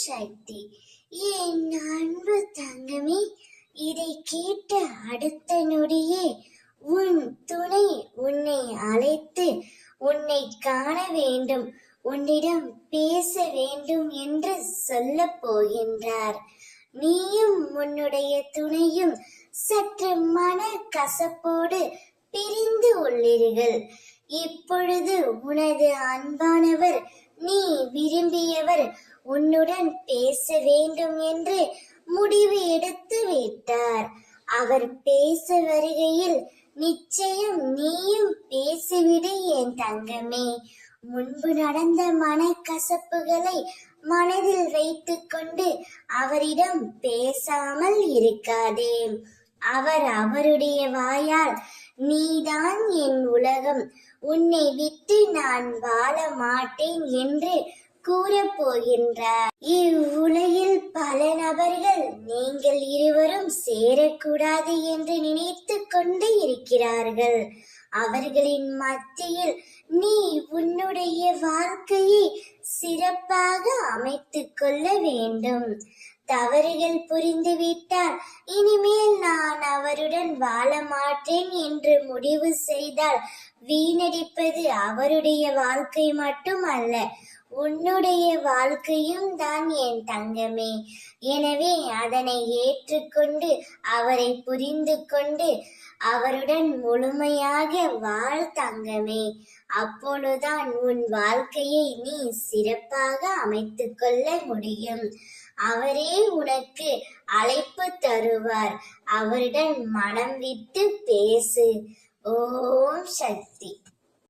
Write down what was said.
சக்தி. என் அன்பு தங்கமே, இதை கேட்ட அடுத்த நொடியே உன் துணை உன்னை அழைத்து உன்னை காண வேண்டும், உன்னிடம் பேச வேண்டும் என்று சொல்ல போகின்றார். நீயும் உன்னுடைய துணையும் சற்று மன கசப்போடு பிரிந்து உள்ளீர்கள். இப்பொழுது உனது அன்பானவர், நீ விரும்பியவர் உன்னுடன் பேச வேண்டும் என்று முடிவு எடுத்து விட்டார். அவர் பேச வருகையில் நிச்சயம் நீயும் பேசிவிடு என் தங்கமே. முன்பு நடந்த மனக்கசப்புகளை மனதில் வைத்துக் கொண்டு அவரிடம் பேசாமல் இருக்காதே. அவர் அவருடைய வாயால் நீதான் என் உலகம், உன்னை விட்டு நான் வாழ மாட்டேன் என்று கூறப் போகின்றார். இவ்வுலகில் பல நபர்கள் நீங்கள் இருவரும் சேரக்கூடாது என்று நினைத்து கொண்டு இருக்கிறார்கள். அவர்களின் மத்தியில் நீ உன்னுடைய வாழ்க்கையை சிறப்பாக அமைத்துக் கொள்ள வேண்டும். தவறுகள் புரிந்துவிட்டால் இனிமேல் நான் அவருடன் வாழ மாட்டேன் என்று முடிவு செய்தால் வீணடிப்பது அவருடைய வாழ்க்கை மட்டும் அல்ல, உன்னுடைய வாழ்க்கையும் தான் என் தங்கமே. எனவே அதனை ஏற்றுக்கொண்டு அவரை புரிந்து கொண்டு அவருடன் முழுமையாக வாழ் தங்கமே. அப்பொழுதுதான் உன் வாழ்க்கையை நீ சிறப்பாக அமைத்துக் கொள்ள முடியும். அவரே உனக்கு அழைப்பு தருவார். அவருடன் மனம் விட்டு பேசு. ஓம் சக்தி.